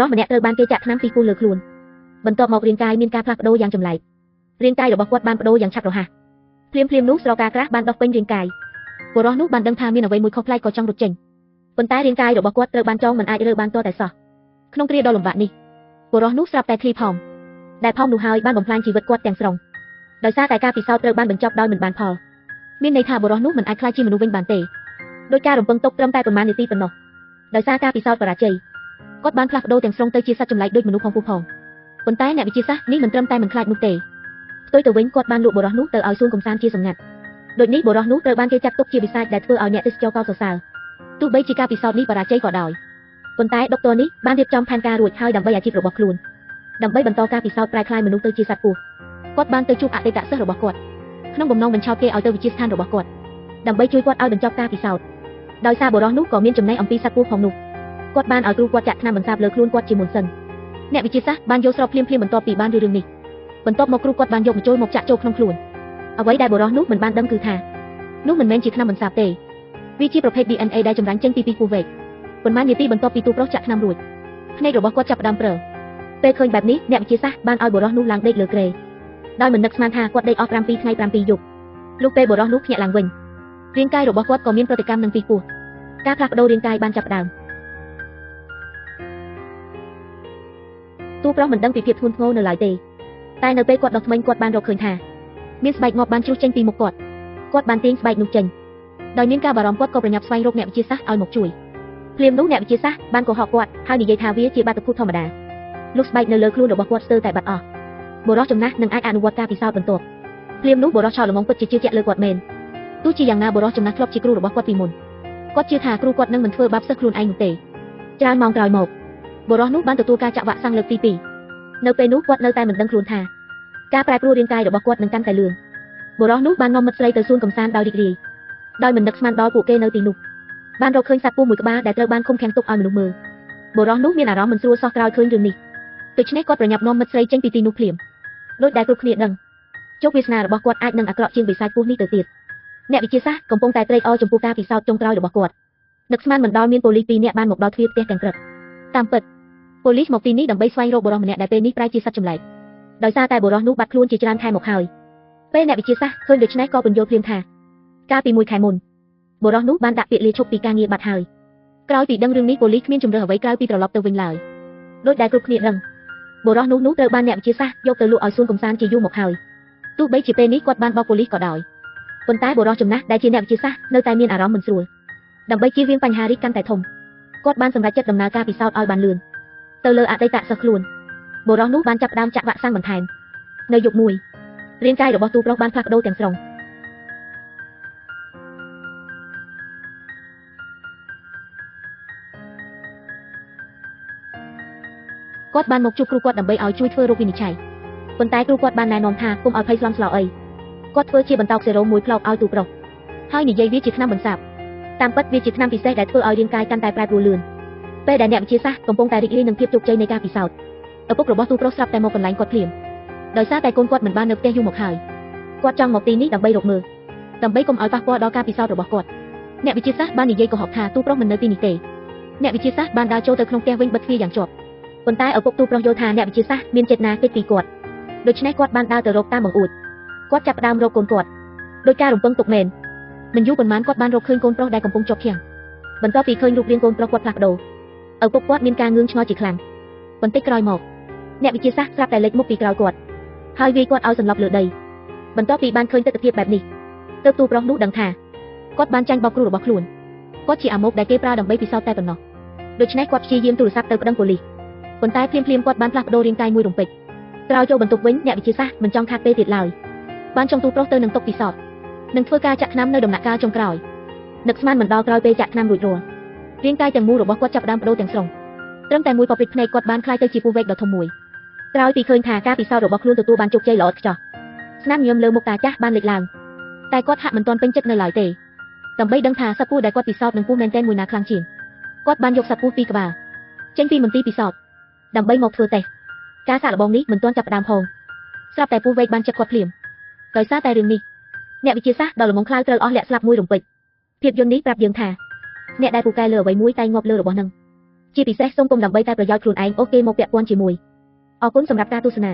đó mà nẹt trời ban kê chặt năm pi phu lược luôn bận tọt mọc riêng cài miên ca phật đô yang chầm lại riêng càiរបស់គាត់បានបដូរយ៉ាងឆាប់រហ័សភ្លាមនោះស្រកាក្រាស់បានដោះពេញរាងកាយបុរសនោះបានដឹងថាមានអ្វីមួយខុសប្លែកក៏ចង់រត់ចេញប៉ុន្តែរាងកាយរបស់គាត់ត្រូវបានចងមិនអាចរើបានតតែសោះក្នុងគ្រាដ៏លំបាកនេះបុរសនោះស្រាប់តែឃ្លីផោមដែលផោមនោះហើយបានបំផ្លាញជីវិតគាត់ទាំងស្រុងដោយសារតែការពិសោធន៍ត្រូវបានបញ្ចប់ដោយមិនបានផលមានន័យថាបុរសនោះមិនអាចក្លាយជាមនុស្សវិញបានទេដោយការរំពឹងទុកត្រឹមតែប្រមាណនាទីប៉ុណ្ណោះដោយសារការពិសោធន៍បរាជ័យគាត់បានផ្លាស់ប្ដូរទាំងស្រុងទៅជាសត្វចម្លែកដូចមនុស្សផងពុះផងប៉ុន្តែអ្នកវិទ្យាសាស្ត្រនេះមិនត្រឹមតែមិនខ្លាចនោះទេផ្ទុយទៅវិញគាត់បានលក់បុរសនោះទៅឲ្យសួនកំសាន្តជាសម្ងាត់ដូចនេះបុរសនោះត្រូវបានគេចាត់ទុកជាវិសាចដែលធ្វើឲ្យអ្នកទេសចរកោតសរសើរទោះបីជាការពិសោធន៍នេះបរាជ័យក៏ដោយប៉ុន្តែដុកទ័រនេះបានរៀបចំផែនការរួចហើយដើម្បីអាជីពរបស់ខ្លួនដើម្បីបន្តការពិសោធន៍ប្រែក្លាយមនុស្សទៅជាសត្វពស់គាត់បានទៅជួបអតីតសិស្សរបស់គាត់ក្នុងបំណងបញ្ឆោតគេឲ្យទៅវិទ្យាស្ថានរបស់គាត់ដើម្បីជួយគាត់ឲ្យបញ្ចប់ការពិសោធន៍ដោយសារបុរសនោះក៏មានចំណេះអំពីសត្វពស់ផងនោះគាត់បានឲ្យគ្រូគាត់ចាក់ថ្នាំបន្សាបលើខ្លួនគាត់ជាមុនសិនអ្នកវិទ្យាសាស្ត្របានយកស្របភ្លាមបន្ទាប់ពីបានរឿងនេះបន្ទាប់មកគ្រូគាត់បានយកបញ្ចូលមកចាក់ចូលក្នុងខ្លួនអ្វីដែលបុរសនោះមិនបានដឹងគឺថានោះមិនមែនជាថ្នាំបន្សាបទេវាជាប្រភេទ DNA ដែលចម្រាញ់ចេញពីពស់វែកប៉ុន្មាននាទីបន្ទាប់ពីទូប្រុសចាក់ថ្នាំរួចភ្នែករបស់គាត់ចាប់ផ្ដើមព្រើពេលឃើញបែបនេះអ្នកវិទ្យាសាស្ត្របានឲ្យបុរសនោះឡើងដេកលើគ្រែដោយមិននឹកស្មានថាគាត់ដេកអស់7ថ្ងៃ7យប់លុះពេលបុរសនោះភ្ញាក់ឡើងវិញរាងកាយរបស់គាត់ក៏មានប្រតិកម្មនឹងពីពស់ការផ្លាស់ប្ដូររាងកាយបានចាប់ផ្ដើមទូប្រុសមិនដឹងពីភាពធ្ងន់ធ្ងរនៅឡើយទេតែនៅពេលគាត់ដោះធ្មេញគាត់បានរកឃើញថាមានស្បែកងាប់បានជ្រុះចេញពីមុខគាត់បានទាញស្បែកនោះចេញដោយមានការបារម្ភគាត់ក៏ប្រញាប់ស្វែងរកអ្នកវិទ្យាសាស្ត្រឲ្យមកជួយភ្លាមនោះអ្នកវិទ្យាសាស្ត្របានកុហកគាត់ហើយនិយាយថាវាជាបាតុភូតធម្មតាលុះស្បែកនៅលើខ្លួនរបស់គាត់ស្ទើរតែបាត់អស់បុរសចំណាស់នឹងអាចអនុវត្តការពិសោធន៍បន្ទាប់ភ្លាមនោះបុរសឆោតល្ងងពិតជាជឿជាក់លើគាត់មែនទោះជាយ៉ាងណាបុរសចំណាស់ធ្លាប់ជាគ្រូរបស់គាត់ពីមុនគាត់ជឿថាគ្រូគាត់នឹងមិនធ្វើបាបសិស្សខ្លួនឯងនោះទេច្រើនម៉ោងក្រោយមកបុរសនោះបានទទួលការចាក់វ៉ាក់សាំងលើកទី2នៅពេលនោះគាត់នៅតែមិនដឹងខ្លួនថាការប្រែប្រួលរាងកាយរបស់គាត់នឹងកាន់តែលឿនបុរសនោះបាននាំមិត្តស្រីទៅសួនកំសាន្តដោយរីករាយដោយមិននឹកស្មានដល់ពួកគេនៅទីនោះបានរកឃើញសត្វពស់មួយក្បាលដែលត្រូវបានឃុំឃាំងទុកឲ្យមនុស្សមើលបុរសនោះមានអារម្មណ៍មិនស្រួលសោះក្រោយឃើញរឿងនេះដូច្នេះគាត់ប្រញាប់នាំមិត្តស្រីចេញពីទីនោះភ្លាមដោយដែលគ្រប់គ្នាដឹងជោគវាសនារបស់គាត់អាចនឹងអាក្រក់ជាងបិសាចពស់នេះទៅទៀតអ្នកវិទ្យាសាស្ត្រកំពុងតែត្រេកអរចំពោះការពិសោធន៍ចុងក្រោយរបស់គាត់នឹកស្មានមិនដល់មានប៉ូលីស2នាក់បានមកដល់ទ្វារផ្ទះទាំងព្រឹកតាមពិតប៉ូលីសមកទីនេះដើម្បីស្វែងរកបុរសម្នាក់ដែលពេលនេះប្រែជាសត្វចម្លែកដោយសារតែបុរសនោះបាត់ខ្លួនជាច្រើនខែមកហើយពេលអ្នកវិទ្យាសាស្ត្រឃើញដូច្នេះក៏ពន្យល់ភ្លាមថាកាលពី1ខែមុនបុរសនោះបានដាក់ពាក្យលាឈប់ពីការងារបាត់ហើយក្រោយពីដឹងរឿងនេះប៉ូលីសគ្មានជំរឿនអ្វីក្រៅពីត្រឡប់ទៅវិញឡើយដោយដែលគ្រប់គ្នាដឹងបុរសនោះត្រូវបានអ្នកវិទ្យាសាស្ត្រយកទៅលក់ឲ្យសួនកំសាន្តជាយូរមកហើយទោះបីជាពេលនេះគាត់បានបោកប៉ូលីសក៏ដោយប៉ុន្តែបុរសចំណាស់ដែលជាអ្នកវិទ្យាសាស្ត្រនៅតែមានអារម្មណ៍មិនស្រួលដើម្បីជៀសវាងបញ្ហានេះកាន់តែធំគាត់បានសម្រេចចិត្តដំណើរការពិសោធន៍ឲ្យបានលឿនទៅលើអតីតសិស្សខ្លួនបុរសនោះបានចាប់ផ្ដើមចាក់វ៉ាក់សាំងបន្ថែមនៅយប់មួយរាងកាយរបស់ទូប្រុសបានផ្លាស់ប្ដូរទាំងស្រុងគាត់បានមកជួបគ្រូគាត់ដើម្បីឲ្យជួយធ្វើរោគវិនិច្ឆ័យប៉ុន្តែគ្រូគាត់បានណែនាំថាកុំឲ្យភ័យស្លន់ស្លោអីគាត់ធ្វើជាបន្តោកសេរ៉ូមមួយផ្លោកឲ្យទូប្រុសហើយនិយាយវាជាថ្នាំបន្សាបតាមពិតវាជាថ្នាំពិសេសដែលធ្វើឲ្យរាងកាយកាន់តែប្រែប្រួលលឿនពេលដែលអ្នកវិទ្យាសាស្ត្រកំពុងតែរីករាយនឹងភាពជោគជ័យនៃការពិសោធន៍ឪពុករបស់ទូប្រុសស្រាប់តែមកកន្លែងគាត់ភ្លាមដោយសារតែកូនគាត់មិនបាននៅផ្ទះយូរមកហើយគាត់ចង់មកទីនេះដើម្បីរកមើលដើម្បីកុំឲ្យប៉ះពាល់ដល់ការពិសោធន៍របស់គាត់អ្នកវិទ្យាសាស្ត្របាននិយាយកុហកថាទូប្រុសមិននៅទីនេះទេអ្នកវិទ្យាសាស្ត្របានដើរចូលទៅក្នុងផ្ទះវិញបិទទ្វារយ៉ាងជាប់ប៉ុន្តែឪពុកទូប្រុសយល់ថាអ្នកវិទ្យាសាស្ត្រមានចេតនាគេចពីគាត់ដូច្នេះគាត់បានដើរទៅរកតាមបង្អួចគាត់ចាប់ផ្ដើមរកកូនគាត់ដោយការរំពឹងទុកមែនមិនយូរប៉ុន្មានគាត់បានរកឃើញកូនប្រុសដែលកំពុងជាប់ឃាំងបន្ទាប់ពីឃើញរូបរាងកូនប្រុសគាត់ផ្លាស់ប្ដូរឪពុកគាត់មានការងឿងឆ្ងល់ជាខ្លាំងបន្តិចក្រោយមកអ្នកវិទ្យាសាស្ត្រស្រាប់តែលេចមុខពីក្រោយគាត់ហើយវាយគាត់ឲ្យសន្លប់លើដីបន្ទាប់ពីបានឃើញទស្សនវិជ្ជាបែបនេះទើបទូប្រុសនោះដឹងថាគាត់បានចាញ់បោកគ្រូរបស់ខ្លួនគាត់ជាអាម៉ុកដែលគេប្រើដើម្បីពិសោធន៍តែប៉ុណ្ណោះដូច្នេះគាត់ព្យាយាមទូរស័ព្ទទៅប្តឹងប៉ូលីសប៉ុន្តែភ្លាមគាត់បានផ្លាស់ប្ដូររាងកាយមួយរំពេចក្រោយចូលបន្ទប់វិញអ្នកវិទ្យាសាស្ត្រមិនចង់ខាតពេលទៀតឡើយបានចង់ទូប្រុសទៅនឹងតុពិសោធន៍នឹងធ្វើការចាក់ថ្នាំនៅដំណាក់កាលចុងក្រោយនឹកស្មានមិនដល់ក្រោយពេលចាក់ថ្នាំរួចរាល់រាងកាយទាំងមូលរបស់គាត់ចាប់ផ្ដើមប្ដូរទាំងស្រុងត្រឹមតែមួយប៉ព្រិចភ្នែកគាត់បានคล้ายទៅជាពស់វែកដ៏ធំមួយក្រោយពីឃើញថាការពិសោធន៍របស់ខ្លួនទទួលបានជោគជ័យល្អឥតខ្ចោះស្នាមញញឹមលើមុខតាចាស់បានលេចឡើងតែគាត់ហាក់មិនទាន់ពេញចិត្តនៅឡើយទេដើម្បីដឹងថាសត្វពស់ដែលគាត់ពិសោធន៍នឹងពស់មែនទែនមួយណាខ្លាំងជាងគាត់បានយកសត្វពស់ពីរក្បាលចេញពីមន្ទីរពិសោធន៍ដើម្បីមកធ្វើតេស្តការសាកល្បងនេះមិនទាន់ចាប់ផ្ដើមផងស្រាប់តែពស់វែកបានចិត្តគាត់ភ្លាមដោយសារតែរឿងនេះអ្នកវិទ្យាសាស្ត្រដ៏ល្ងងខ្លៅត្រូវអស់លាក់ស្លាប់មួយរំពេចភាពយន្តនេះប្រាប់យើងថាអ្នកដែលពូកែលើអ្វីមួយតែងាប់លើរបស់នឹង ជាពិសេសសូមកុំដើម្បីតែប្រយោជន៍ខ្លួនឯងអូខេមកពាក់ព័ន្ធជាមួយអរគុណសម្រាប់ការទស្សនា